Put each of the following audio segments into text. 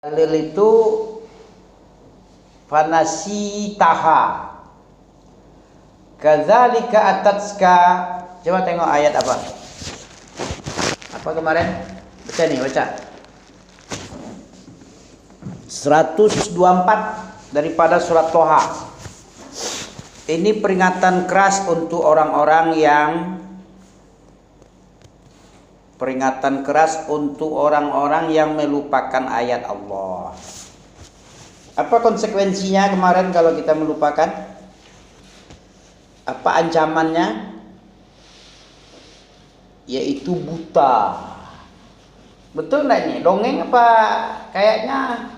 Dalil itu fanasitaha kadzalika atatska. Coba tengok ayat apa? Apa kemarin? Baca nih, baca. 124 daripada surat Toha. Ini peringatan keras untuk orang-orang yang melupakan ayat Allah. Apa konsekuensinya kemarin kalau kita melupakan? Apa ancamannya? Yaitu buta. Betul nggak ini? Dongeng apa kayaknya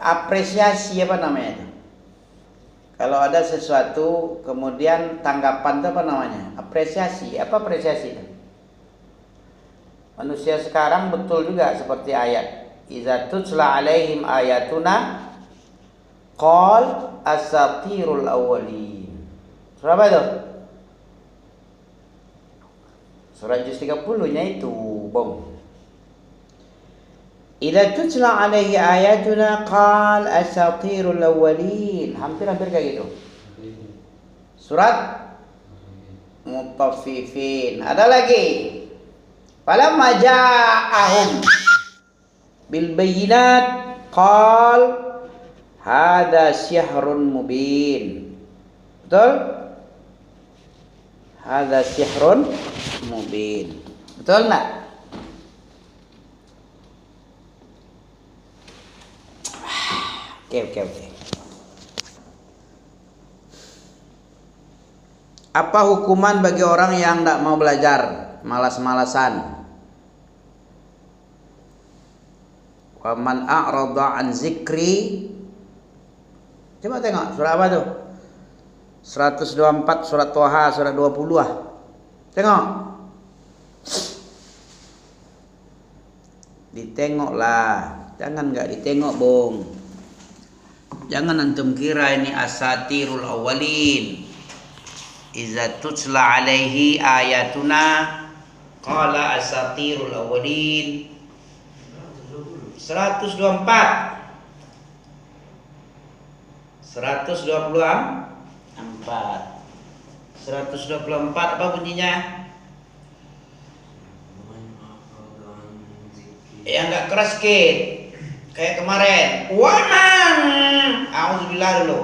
apresiasi apa namanya itu? Kalau ada sesuatu kemudian tanggapan itu apa namanya? Apresiasi. Apa apresiasi itu? Manusia sekarang betul juga seperti ayat. Iza tutla alaihim ayatuna qal asatirul awwalin. Surah apa itu? Surah juz 30-nya itu, bom. Idza tutla alaihi ayatuna qal asatirul awwalin. Hampir kayak gitu. Surat Mutaffifin. Ada lagi. Falamma ja'ahum bil bayyinat qal hadza sihrun mubin. Betul? Hadza sihrun mubin. Betul enggak? Oke. Apa hukuman bagi orang yang tidak mau belajar, malas-malasan? Wa man a'rada an zikri. Coba tengok surah apa tuh? 124 surat Toha, surat 20 ah. Tengok. Ditengoklah. Jangan enggak ditengok, Bung. Jangan antum kira ini asatirul awwalin. Iza tutla alaihi ayatuna qala asatirul awwalin. 124 apa bunyinya? Ya enggak keras kit. Kayak kemarin. Waman. A'udzubillah dulu.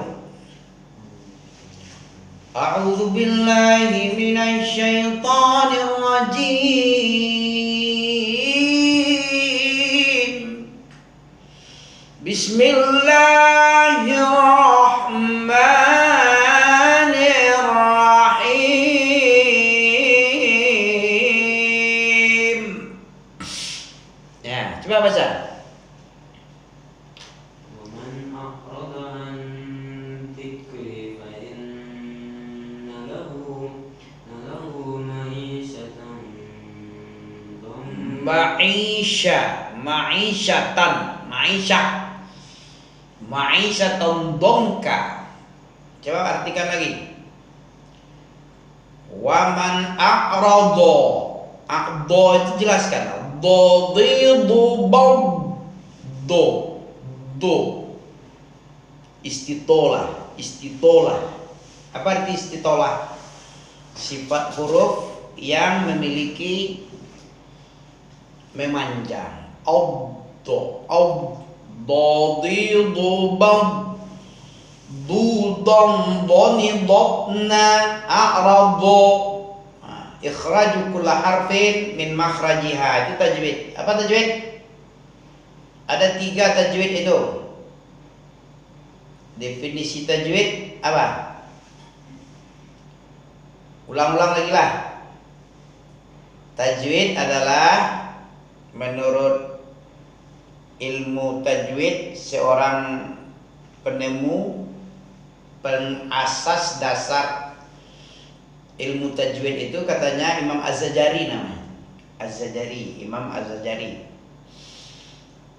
A'udzu billahi minasy syaithanir rajim. Bismillahirrahmanirrahim. Ya, coba baca. Ma'isyatan dongka. Coba artikan lagi. Waman a'rado. A'do itu jelaskan. Do. Istitolah. Apa arti istitolah? Sifat huruf yang memiliki memanjang. Dadidu bam dudam doni dotna a'radu. Ikhraju kulla harfin min makhrajiha. Itu tajwid. Apa tajwid? Ada 3 tajwid itu. Definisi tajwid apa? Ulang-ulang lagi lah. Tajwid adalah menurut ilmu tajwid, seorang penemu, pengasas dasar ilmu tajwid itu katanya Imam Az-Zajari namanya. Imam Az-Zajari.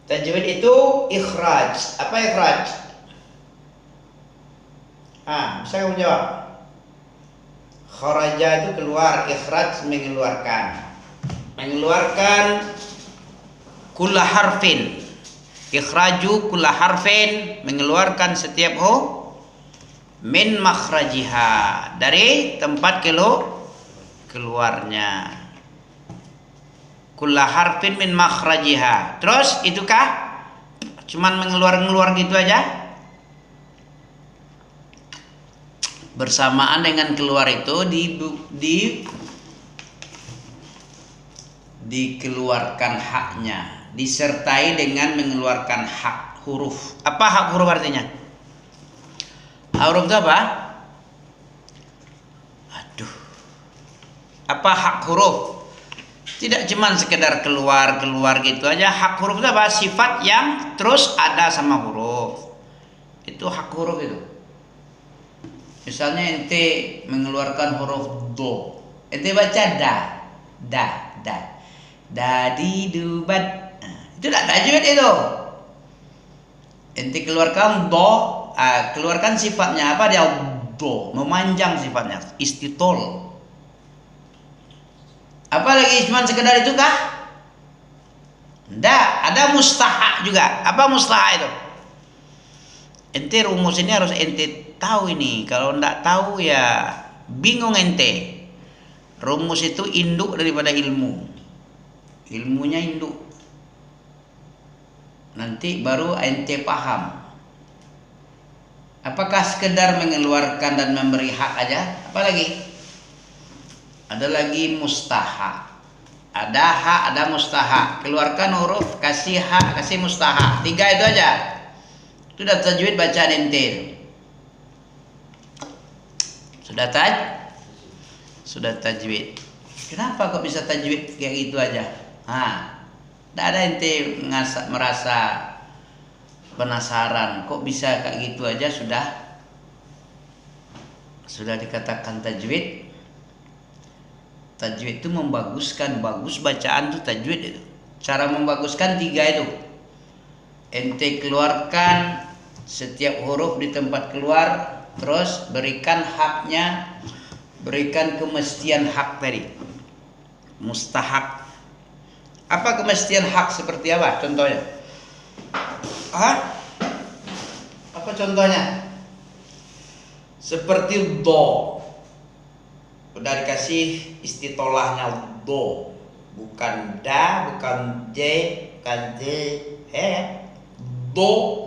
Tajwid itu ikhraj. Apa ikhraj? Bisa kamu jawab? Kharaja itu keluar, ikhraj mengeluarkan kulla harfin Ikhraju kulla harfin, mengeluarkan setiap huruf, min makhrajiha, dari tempat keluarnya. Kulla harfin min makhrajiha. Terus itukah cuman mengeluar gitu aja? Bersamaan dengan keluar itu dikeluarkan haknya, disertai dengan mengeluarkan hak huruf. Apa hak huruf artinya? Hak huruf itu apa? Aduh. Apa hak huruf? Tidak cuman sekedar keluar gitu aja. Hak huruf itu apa? Sifat yang terus ada sama huruf. Itu hak huruf itu. Misalnya ente mengeluarkan huruf do, ente baca dadi dubat, itu tidak tajwid itu. Ente keluarkan do, keluarkan sifatnya apa? Dia do, memanjang sifatnya, istitol. Apalagi cuma sekedar itu kah? Tidak, ada mustahak juga. Apa mustahak itu? Ente rumus ini harus ente tahu ini. Kalau tidak tahu ya bingung ente. Rumus itu induk daripada ilmu. Ilmunya induk. Nanti baru ente paham. Apakah sekedar mengeluarkan dan memberi hak aja? Apalagi? Ada lagi mustahak. Ada hak, ada mustahak. Keluarkan huruf, kasih hak, kasih mustahak. 3 itu aja. Sudah tajwid bacaan ente. Sudah tajwid. Kenapa kok bisa tajwid kayak gitu aja? Tidak ada ente merasa penasaran. Kok bisa kayak gitu aja sudah dikatakan tajwid. Tajwid itu membaguskan, bagus bacaan itu tajwid itu. Cara membaguskan 3 itu. Ente keluarkan setiap huruf di tempat keluar, terus berikan haknya, berikan kemestian hak tadi. Mustahak. Apa kemestian hak seperti apa? Contohnya? Apa contohnya? Seperti do. Udah dikasih istitolahnya do. Bukan da, bukan j, bukan j. Do.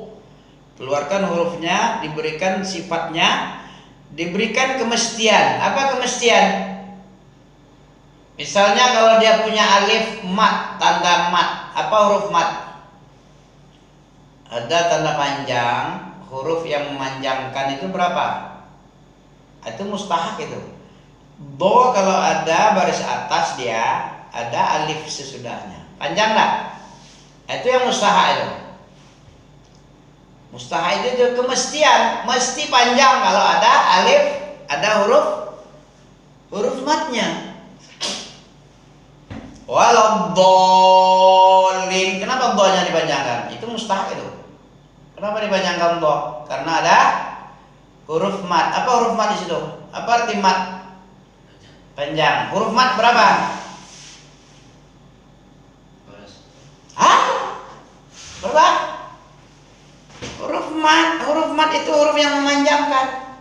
Keluarkan hurufnya, diberikan sifatnya, diberikan kemestian. Apa kemestian? Misalnya kalau dia punya alif mat, tanda mat. Apa huruf mat? Ada tanda panjang, huruf yang memanjangkan itu berapa? Itu mustahak itu. Do kalau ada baris atas dia, ada alif sesudahnya. Panjang enggak? Itu yang mustahak itu. Mustahak itu kemestian, mesti panjang kalau ada alif, ada huruf matnya. Waladhdallin. Kenapa do-nya dipanjangkan? Itu mustahak itu. Kenapa dipanjangkan do? Karena ada huruf mat. Apa huruf mat di situ? Apa arti mat? Panjang. Huruf mat berapa? Berapa? Huruf mat itu huruf yang memanjangkan.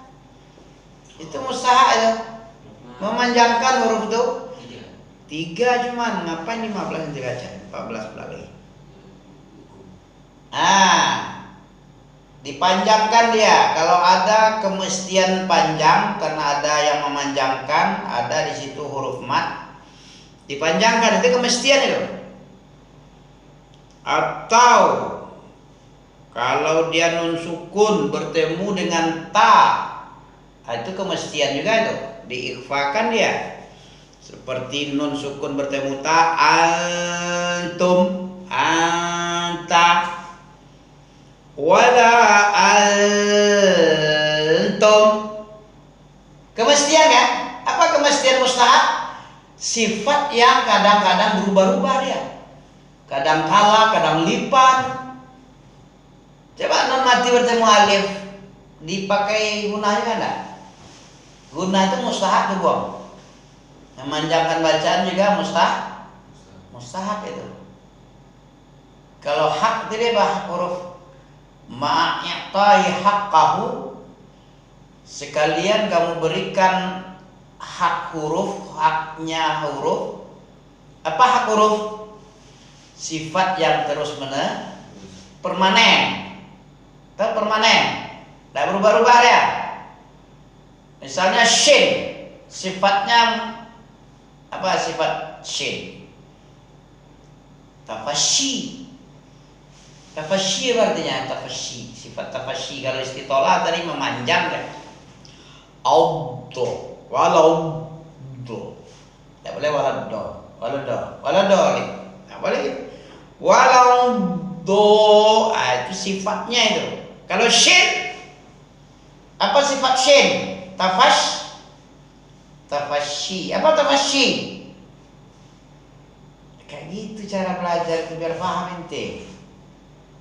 Itu mustahak itu. Memanjangkan huruf itu 3 cuman. Ngapain 15 yang dibaca? 14 lagi. Dipanjangkan dia. Kalau ada kemestian panjang karena ada yang memanjangkan, ada di situ huruf mat, dipanjangkan, itu kemestian itu. Atau kalau dia nun sukun bertemu dengan ta, itu kemestian juga itu, diikhfakan dia. Seperti nun sukun bertemu ta, antum, anta, wala antum. Kemestian kan? Apa kemestian mustahak? Sifat yang kadang-kadang berubah-ubah dia. Kadang kala, kadang lipat. Coba nun mati bertemu alif, dipakai gunanya kan enggak? Guna itu mustahak dibuang. Memanjangkan bacaan juga mustahak itu. Kalau hak itu dia hak huruf. Ma'yatai haqqahu, sekalian kamu berikan hak huruf, haknya huruf. Apa hak huruf? Sifat yang terus permanen. Atau permanen, tidak berubah-ubah ya. Misalnya shin, sifatnya apa sifat shin? Tafashi. Tafashi artinya tafashi. Sifat tafashi kalau istitolah tadi memanjang kan. Audo, walau do. Tidak boleh walado, walado, walado. Tidak boleh. Walau do, itu sifatnya itu. Kalau shin, apa sifat shin? Tafashi. Apa tafashi? Kayak gitu cara belajar itu biar paham ente.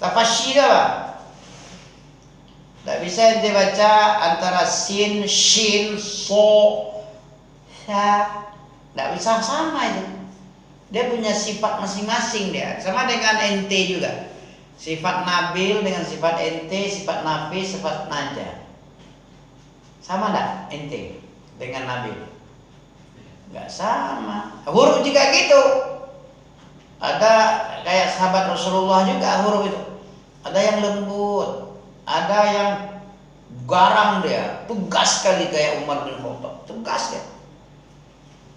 Tafashi apa? Tidak bisa ente baca antara sin, shin, so, sa. Tidak bisa sama itu. Dia punya sifat masing-masing dia. Sama dengan ente juga. Sifat nabil dengan sifat ente, sifat nafis, sifat naja. Sama enggak ente dengan nabil? Enggak sama. Huruf juga gitu. Ada kayak sahabat Rasulullah juga huruf itu. Ada yang lembut, ada yang garang dia, tegas sekali kayak Umar bin Khattab, tegas ya.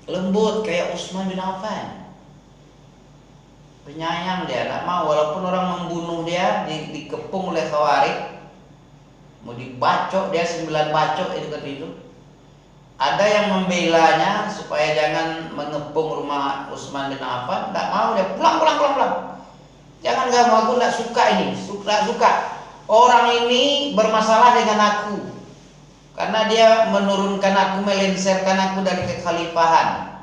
Lembut kayak Utsman bin Affan. Penyayang dia, tak mau walaupun orang membunuh dia, dikepung oleh Khawarij, mau dibacok dia 9 bacok itu kan itu. Ada yang membelanya supaya jangan mengepung rumah Utsman bin Affan, tak mau dia pulang. Jangan kamu, aku tak suka ini, suka. Orang ini bermasalah dengan aku karena dia menurunkan aku, melenserkan aku dari kekhalifahan.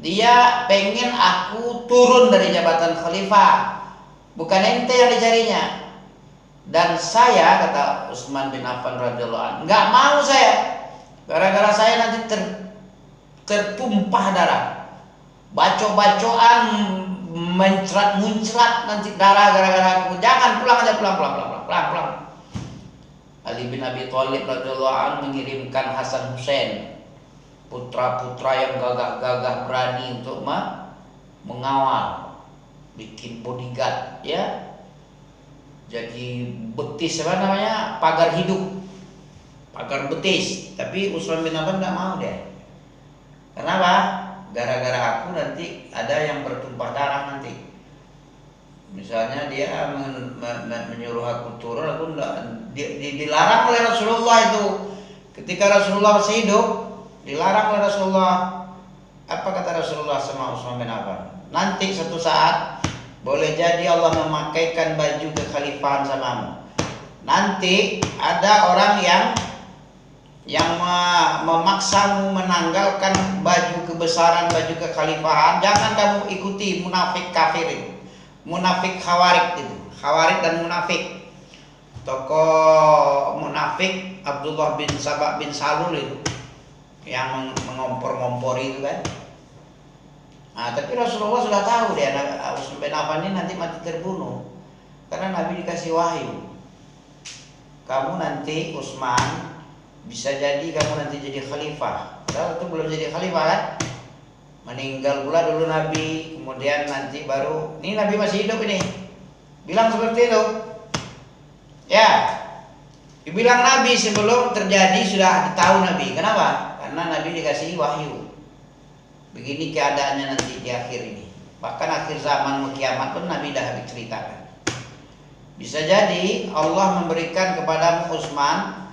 Dia pengen aku turun dari jabatan khalifah, bukan ente yang dicarinya. Dan saya, kata Utsman bin Affan radhiyallahu anhu, nggak mau saya, gara-gara saya nanti tertumpah darah, bacok-bacokan, muncrat nanti darah gara-gara aku. Jangan, pulang aja, pulang. Ali bin Abi Thalib radhiyallahu anhu mengirimkan Hasan Hussein, putra-putra yang gagah-gagah berani untuk mengawal, bikin bodyguard ya. Jadi betis apa namanya? Pagar hidup. Pagar betis. Tapi Utsman bin Affan enggak mau deh. Kenapa? Gara-gara aku nanti ada yang bertumpah darah nanti. Misalnya dia menyuruh aku turun, aku enggak, dilarang oleh Rasulullah itu. Ketika Rasulullah masih hidup, dilarang oleh Rasulullah. Apa kata Rasulullah sama Utsman bin Affan? Nanti satu saat boleh jadi Allah memakaikan baju kekhalifahan samamu. Nanti ada orang yang memaksamu menanggalkan baju kebesaran, baju kekhalifahan. Jangan kamu ikuti munafik kafir itu, munafik khawarij itu, khawarij dan munafik. Tokoh munafik Abdullah bin Sabah bin Salul itu yang mengompor-ngompor itu kan. Nah, tapi Rasulullah sudah tahu dia Utsman bin Affan ini nanti mati terbunuh karena Nabi dikasih wahyu. Kamu nanti Utsman bisa jadi kamu nanti jadi khalifah. Padahal itu belum jadi khalifah kan? Meninggal pula dulu Nabi, kemudian nanti baru ini Nabi masih hidup ini. Bilang seperti itu. Ya. Dibilang Nabi sebelum terjadi sudah tahu Nabi. Kenapa? Karena Nabi dikasih wahyu. Begini keadaannya nanti di akhir ini. Bahkan akhir zaman mau kiamat pun Nabi dah diceritakan. Bisa jadi Allah memberikan kepada Utsman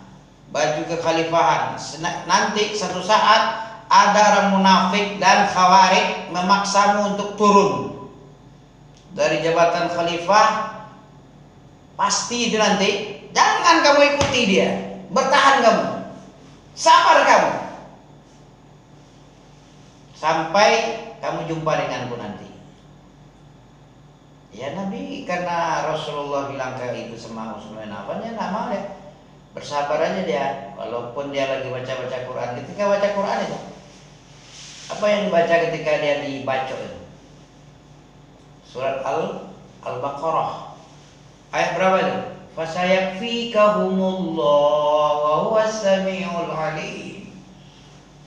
baju kekhalifahan. Nanti satu saat ada orang munafik dan khawarij memaksamu untuk turun dari jabatan khalifah. Pasti itu nanti. Jangan kamu ikuti dia. Bertahan kamu. Sabar kamu. Sampai kamu jumpa denganku nanti. Ya Nabi karena Rasulullah bilang kayak itu sama Utsman bin Affan, ya nggak mau deh. Bersabar aja dia, walaupun dia lagi baca-baca Quran. Ketika baca Quran itu, apa yang dibaca ketika dia dibaca itu? Surat Al-Baqarah. Ayat berapa itu? Fasayakfikahumullah wa huwas samiul alim.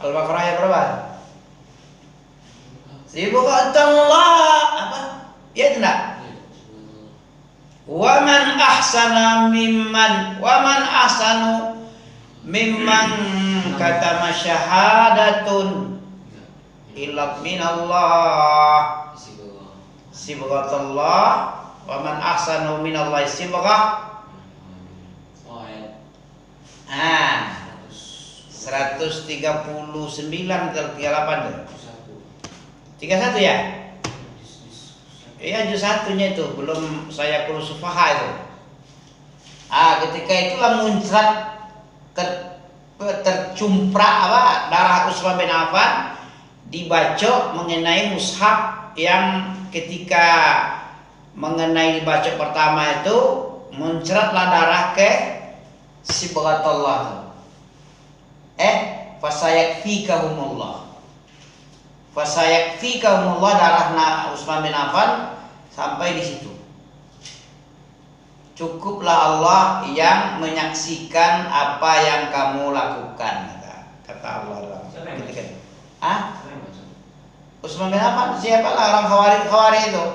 Al-Baqarah ayat berapa? Sibghatallah apa? Ya tidak? Wa man ahsanu mimman katama syahadatun illa minallah. Sibghatallah wa man ahsanu minallahi sibghah. 139 38 31 ya? Iya, juz 1-nya itu belum saya kurus sufaha itu. Ketika itulah muncrat tercumprak darah Utsman bin Affan, dibacok mengenai mushaf yang ketika mengenai dibacok pertama itu muncratlah darah ke Sibghatullah. Fasayakfikahumullah. Fasayakfikahumullah, darahna Utsman bin Affan sampai di situ. Cukuplah Allah yang menyaksikan apa yang kamu lakukan, kata Allah. Utsman bin Affan siapalah orang Khawarij itu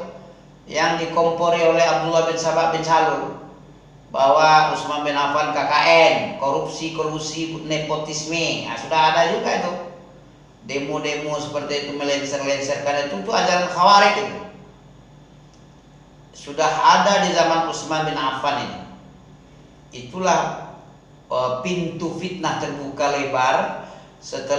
yang dikompori oleh Abdullah bin Sabah bin Salul bahwa Utsman bin Affan KKN, korupsi, nepotisme. Sudah ada juga itu demo-demo seperti itu, melenser-lenserkan itu ajaran Khawarij itu. Sudah ada di zaman Utsman bin Affan ini. Itulah pintu fitnah terbuka lebar setelah